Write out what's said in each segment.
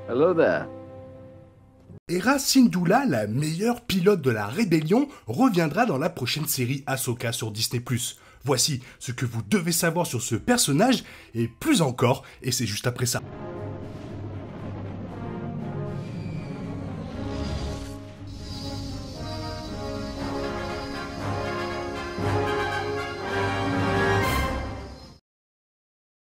Hello there. Hera Syndulla, la meilleure pilote de la rébellion, reviendra dans la prochaine série Ahsoka sur Disney+. Voici ce que vous devez savoir sur ce personnage, et plus encore, et c'est juste après ça.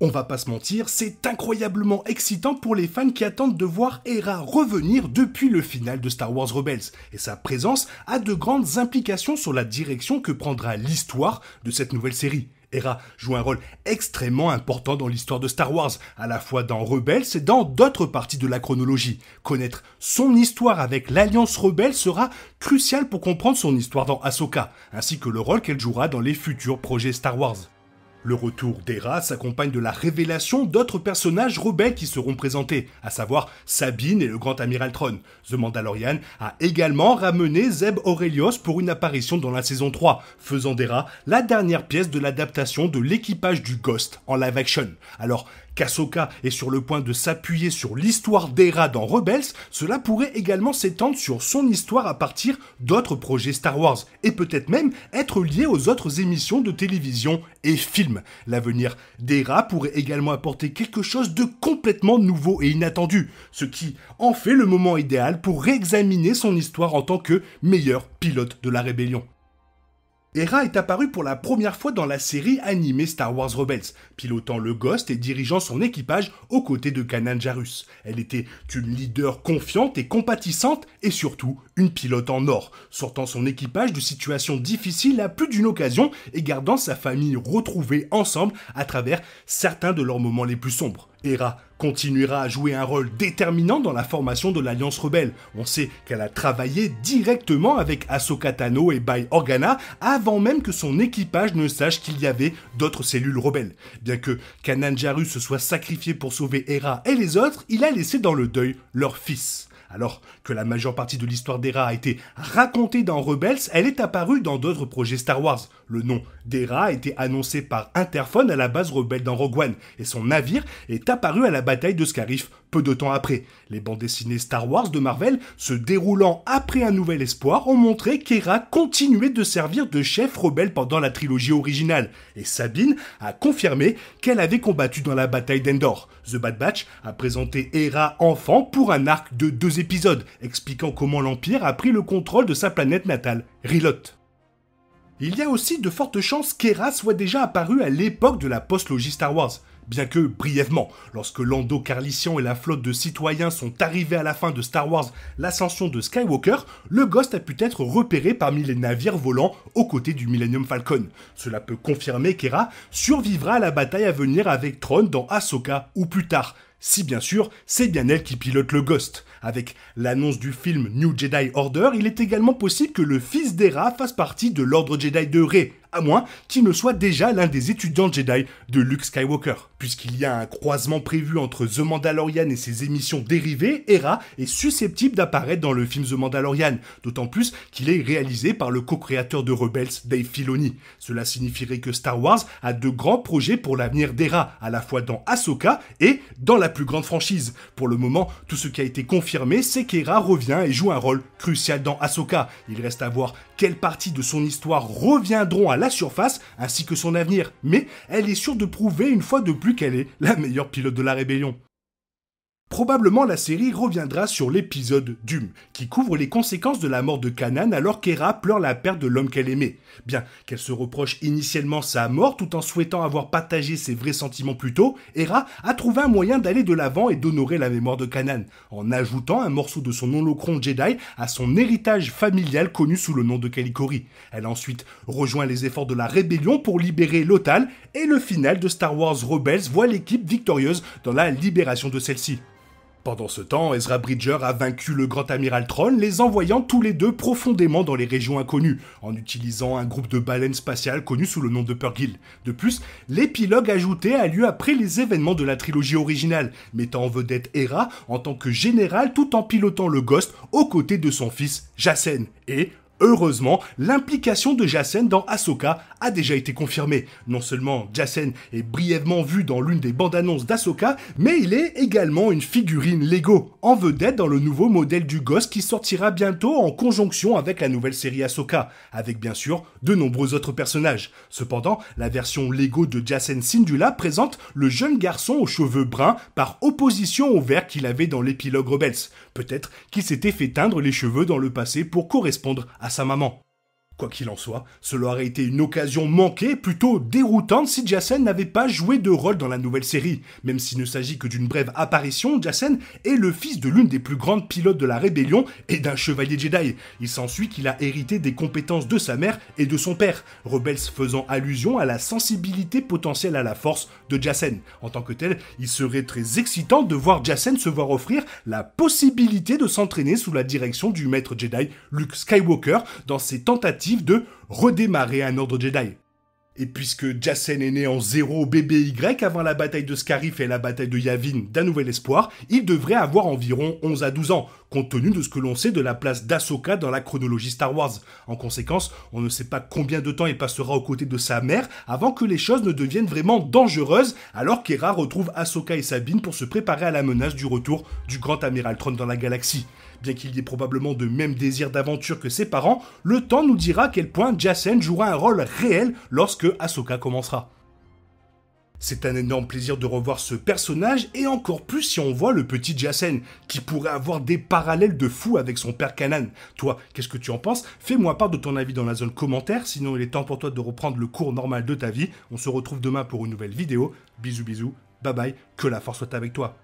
On va pas se mentir, c'est incroyablement excitant pour les fans qui attendent de voir Hera revenir depuis le final de Star Wars Rebels, et sa présence a de grandes implications sur la direction que prendra l'histoire de cette nouvelle série. Hera joue un rôle extrêmement important dans l'histoire de Star Wars, à la fois dans Rebels et dans d'autres parties de la chronologie. Connaître son histoire avec l'Alliance Rebelle sera crucial pour comprendre son histoire dans Ahsoka, ainsi que le rôle qu'elle jouera dans les futurs projets Star Wars. Le retour d'Hera s'accompagne de la révélation d'autres personnages rebelles qui seront présentés, à savoir Sabine et le Grand Amiral Thrawn. The Mandalorian a également ramené Zeb Orrelios pour une apparition dans la saison 3, faisant d'Hera la dernière pièce de l'adaptation de l'équipage du Ghost en live action. Alors qu'Ahsoka est sur le point de s'appuyer sur l'histoire d'Hera dans Rebels, cela pourrait également s'étendre sur son histoire à partir d'autres projets Star Wars, et peut-être même être lié aux autres émissions de télévision et films. L'avenir d'Hera pourrait également apporter quelque chose de complètement nouveau et inattendu, ce qui en fait le moment idéal pour réexaminer son histoire en tant que meilleur pilote de la rébellion. Hera est apparue pour la première fois dans la série animée Star Wars Rebels, pilotant le Ghost et dirigeant son équipage aux côtés de Kanan Jarrus. Elle était une leader confiante et compatissante et surtout une pilote en or, sortant son équipage de situations difficiles à plus d'une occasion et gardant sa famille retrouvée ensemble à travers certains de leurs moments les plus sombres. Hera continuera à jouer un rôle déterminant dans la formation de l'Alliance Rebelle. On sait qu'elle a travaillé directement avec Ahsoka Tano et Bail Organa avant même que son équipage ne sache qu'il y avait d'autres cellules rebelles. Bien que Kanan Jarrus se soit sacrifié pour sauver Hera et les autres, il a laissé dans le deuil leur fils. Alors que la majeure partie de l'histoire d'Hera a été racontée dans Rebels, elle est apparue dans d'autres projets Star Wars. Le nom d'Hera a été annoncé par interphone à la base rebelle dans Rogue One, et son navire est apparu à la bataille de Scarif peu de temps après. Les bandes dessinées Star Wars de Marvel, se déroulant après Un Nouvel Espoir, ont montré qu'Hera continuait de servir de chef rebelle pendant la trilogie originale, et Sabine a confirmé qu'elle avait combattu dans la bataille d'Endor. The Bad Batch a présenté Hera enfant pour un arc de 2 épisodes, expliquant comment l'Empire a pris le contrôle de sa planète natale, Rilot. Il y a aussi de fortes chances qu'Hera soit déjà apparue à l'époque de la post-logie Star Wars, bien que brièvement, lorsque Lando Calrissian et la flotte de citoyens sont arrivés à la fin de Star Wars, l'ascension de Skywalker, le Ghost a pu être repéré parmi les navires volants aux côtés du Millennium Falcon. Cela peut confirmer qu'Hera survivra à la bataille à venir avec Thrawn dans Ahsoka ou plus tard, si bien sûr, c'est bien elle qui pilote le Ghost. Avec l'annonce du film New Jedi Order, il est également possible que le fils d'Hera fasse partie de l'ordre Jedi de Rey, à moins qu'il ne soit déjà l'un des étudiants Jedi de Luke Skywalker. Puisqu'il y a un croisement prévu entre The Mandalorian et ses émissions dérivées, Hera est susceptible d'apparaître dans le film The Mandalorian, d'autant plus qu'il est réalisé par le co-créateur de Rebels, Dave Filoni. Cela signifierait que Star Wars a de grands projets pour l'avenir d'Hera, à la fois dans Ahsoka et dans la plus grande franchise. Pour le moment, tout ce qui a été confirmé, c'est qu'Hera revient et joue un rôle crucial dans Ahsoka. Il reste à voir quelles parties de son histoire reviendront à la surface, ainsi que son avenir. Mais elle est sûre de prouver une fois de plus qu'elle est la meilleure pilote de la rébellion. Probablement la série reviendra sur l'épisode Dum, qui couvre les conséquences de la mort de Kanan alors qu'Hera pleure la perte de l'homme qu'elle aimait. Bien qu'elle se reproche initialement sa mort tout en souhaitant avoir partagé ses vrais sentiments plus tôt, Hera a trouvé un moyen d'aller de l'avant et d'honorer la mémoire de Kanan, en ajoutant un morceau de son holocron Jedi à son héritage familial connu sous le nom de Kalikori. Elle a ensuite rejoint les efforts de la rébellion pour libérer Lothal, et le final de Star Wars Rebels voit l'équipe victorieuse dans la libération de celle-ci. Pendant ce temps, Ezra Bridger a vaincu le Grand Amiral Thrawn, les envoyant tous les deux profondément dans les régions inconnues, en utilisant un groupe de baleines spatiales connu sous le nom de Purrgil. De plus, l'épilogue ajouté a lieu après les événements de la trilogie originale, mettant en vedette Hera en tant que général tout en pilotant le Ghost aux côtés de son fils Jacen, et Heureusement, l'implication de Jacen dans Ahsoka a déjà été confirmée. Non seulement Jacen est brièvement vu dans l'une des bandes annonces d'Ahsoka, mais il est également une figurine Lego, en vedette dans le nouveau modèle du Ghost qui sortira bientôt en conjonction avec la nouvelle série Ahsoka, avec bien sûr de nombreux autres personnages. Cependant, la version Lego de Jacen Syndulla présente le jeune garçon aux cheveux bruns par opposition au vert qu'il avait dans l'épilogue Rebels. Peut-être qu'il s'était fait teindre les cheveux dans le passé pour correspondre à sa maman. Quoi qu'il en soit, cela aurait été une occasion manquée, plutôt déroutante si Jacen n'avait pas joué de rôle dans la nouvelle série. Même s'il ne s'agit que d'une brève apparition, Jacen est le fils de l'une des plus grandes pilotes de la rébellion et d'un chevalier Jedi. Il s'ensuit qu'il a hérité des compétences de sa mère et de son père, Rebels faisant allusion à la sensibilité potentielle à la force de Jacen. En tant que tel, il serait très excitant de voir Jacen se voir offrir la possibilité de s'entraîner sous la direction du maître Jedi Luke Skywalker dans ses tentatives de redémarrer un ordre Jedi. Et puisque Jacen est né en 0 BBY avant la bataille de Scarif et la bataille de Yavin d'un Nouvel Espoir, il devrait avoir environ 11 à 12 ans, compte tenu de ce que l'on sait de la place d'Ahsoka dans la chronologie Star Wars. En conséquence, on ne sait pas combien de temps il passera aux côtés de sa mère avant que les choses ne deviennent vraiment dangereuses, alors qu'Hera retrouve Ahsoka et Sabine pour se préparer à la menace du retour du grand amiral Thrawn dans la galaxie. Bien qu'il y ait probablement de même désir d'aventure que ses parents, le temps nous dira à quel point Jacen jouera un rôle réel lorsque Ahsoka commencera. C'est un énorme plaisir de revoir ce personnage, et encore plus si on voit le petit Jacen, qui pourrait avoir des parallèles de fou avec son père Kanan. Toi, qu'est-ce que tu en penses? Fais-moi part de ton avis dans la zone commentaire, sinon il est temps pour toi de reprendre le cours normal de ta vie. On se retrouve demain pour une nouvelle vidéo. Bisous bisous, bye bye, que la force soit avec toi.